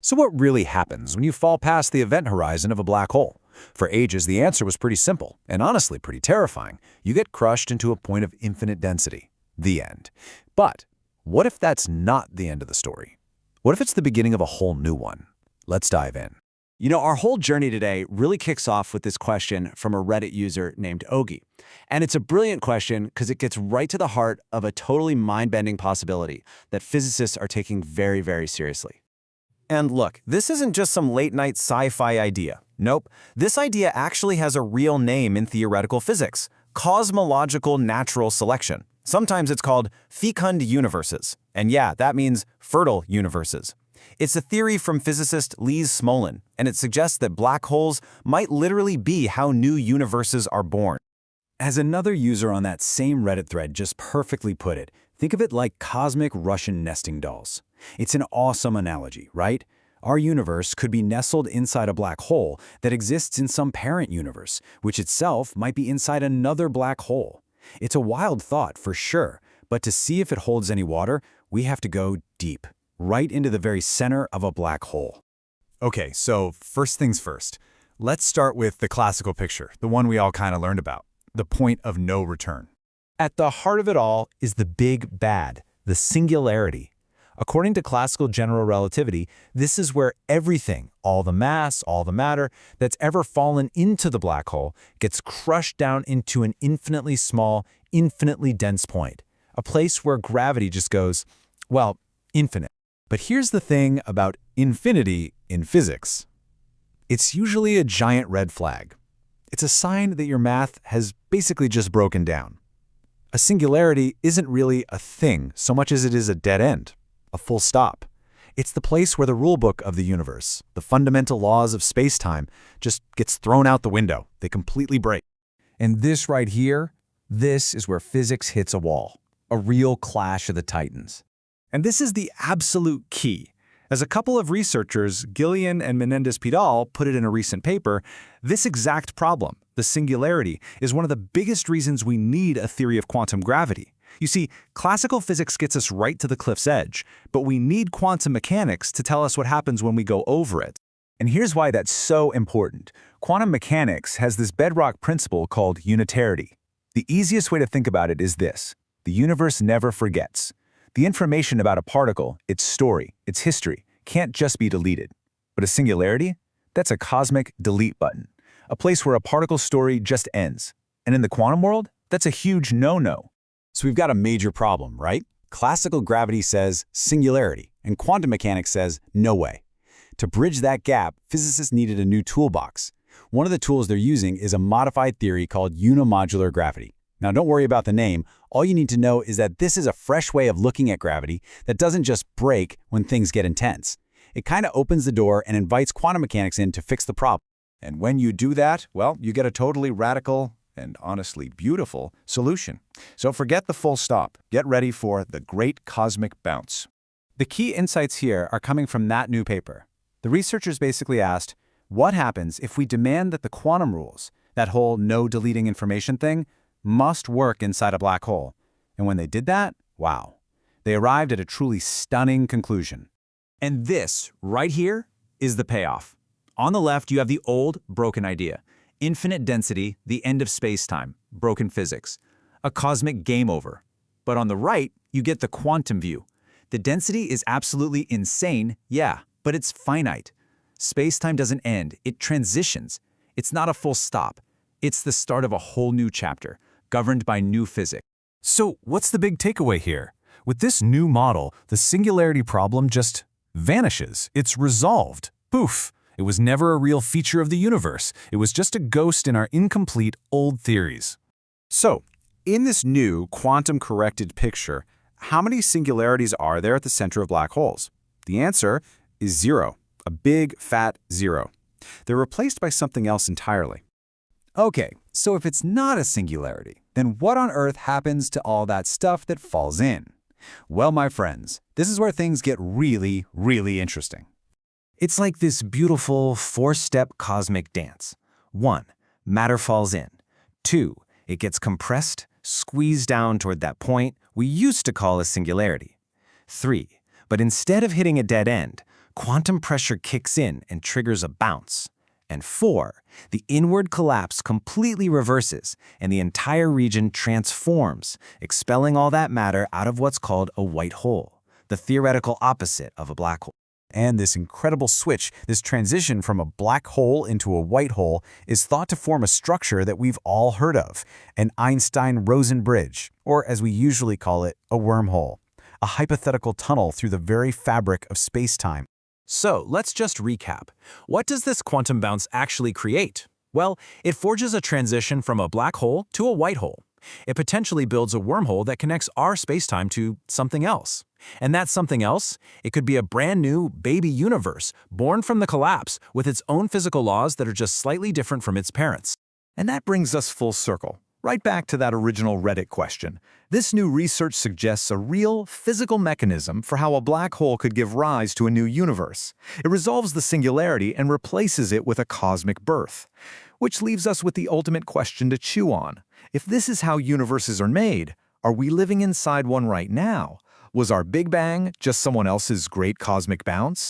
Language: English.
So what really happens when you fall past the event horizon of a black hole? For ages, the answer was pretty simple, and honestly pretty terrifying. You get crushed into a point of infinite density. The end. But what if that's not the end of the story? What if it's the beginning of a whole new one? Let's dive in. Our whole journey today really kicks off with this question from a Reddit user named Ogi. And it's a brilliant question because it gets right to the heart of a totally mind-bending possibility that physicists are taking very, very seriously. And look, this isn't just some late-night sci-fi idea. Nope, this idea actually has a real name in theoretical physics: cosmological natural selection. Sometimes it's called fecund universes. And yeah, that means fertile universes. It's a theory from physicist Lise Smolin, and it suggests that black holes might literally be how new universes are born. As another user on that same Reddit thread just perfectly put it, think of it like cosmic Russian nesting dolls. It's an awesome analogy, right? Our universe could be nestled inside a black hole that exists in some parent universe, which itself might be inside another black hole. It's a wild thought for sure, but to see if it holds any water, we have to go deep, right into the very center of a black hole. Okay, so first things first. Let's start with the classical picture, the one we all kind of learned about, the point of no return. At the heart of it all is the big bad, the singularity. According to classical general relativity, this is where everything, all the mass, all the matter, that's ever fallen into the black hole gets crushed down into an infinitely small, infinitely dense point, a place where gravity just goes, well, infinite. But here's the thing about infinity in physics. It's usually a giant red flag. It's a sign that your math has basically just broken down. A singularity isn't really a thing so much as it is a dead end, a full stop. It's the place where the rulebook of the universe, the fundamental laws of space-time, just gets thrown out the window. They completely break. And this right here, this is where physics hits a wall, a real clash of the titans. And this is the absolute key. As a couple of researchers, Gillian and Menendez-Pidal, put it in a recent paper, this exact problem, the singularity, is one of the biggest reasons we need a theory of quantum gravity. You see, classical physics gets us right to the cliff's edge, but we need quantum mechanics to tell us what happens when we go over it. And here's why that's so important. Quantum mechanics has this bedrock principle called unitarity. The easiest way to think about it is this: the universe never forgets. The information about a particle, its story, its history, can't just be deleted. But a singularity? That's a cosmic delete button, a place where a particle's story just ends. And in the quantum world, that's a huge no-no. So we've got a major problem, right? Classical gravity says singularity, and quantum mechanics says no way. To bridge that gap, physicists needed a new toolbox. One of the tools they're using is a modified theory called unimodular gravity. Now, don't worry about the name. All you need to know is that this is a fresh way of looking at gravity that doesn't just break when things get intense. It kind of opens the door and invites quantum mechanics in to fix the problem. And when you do that, well, you get a totally radical and honestly beautiful solution. So forget the full stop. Get ready for the great cosmic bounce. The key insights here are coming from that new paper. The researchers basically asked, what happens if we demand that the quantum rules, that whole no deleting information thing, must work inside a black hole? And when they did that, wow, they arrived at a truly stunning conclusion. And this, right here, is the payoff. On the left, you have the old, broken idea. Infinite density, the end of space-time, broken physics. A cosmic game over. But on the right, you get the quantum view. The density is absolutely insane, yeah, but it's finite. Space-time doesn't end, it transitions. It's not a full stop. It's the start of a whole new chapter, governed by new physics. So what's the big takeaway here? With this new model, the singularity problem just vanishes. It's resolved. Poof! It was never a real feature of the universe. It was just a ghost in our incomplete old theories. So, in this new quantum-corrected picture, how many singularities are there at the center of black holes? The answer is zero, a big, fat zero. They're replaced by something else entirely. Okay, so if it's not a singularity, then what on earth happens to all that stuff that falls in? Well, my friends, this is where things get really, really interesting. It's like this beautiful four-step cosmic dance. 1. Matter falls in. 2. It gets compressed, squeezed down toward that point we used to call a singularity. 3. But instead of hitting a dead end, quantum pressure kicks in and triggers a bounce. And 4, the inward collapse completely reverses and the entire region transforms, expelling all that matter out of what's called a white hole, the theoretical opposite of a black hole. And this incredible switch, this transition from a black hole into a white hole, is thought to form a structure that we've all heard of, an Einstein-Rosen bridge, or as we usually call it, a wormhole, a hypothetical tunnel through the very fabric of space-time. So let's just recap. What does this quantum bounce actually create? Well, it forges a transition from a black hole to a white hole. It potentially builds a wormhole that connects our spacetime to something else. And that something else, it could be a brand new baby universe born from the collapse with its own physical laws that are just slightly different from its parents. And that brings us full circle, right back to that original Reddit question. This new research suggests a real, physical mechanism for how a black hole could give rise to a new universe. It resolves the singularity and replaces it with a cosmic birth. Which leaves us with the ultimate question to chew on. If this is how universes are made, are we living inside one right now? Was our Big Bang just someone else's great cosmic bounce?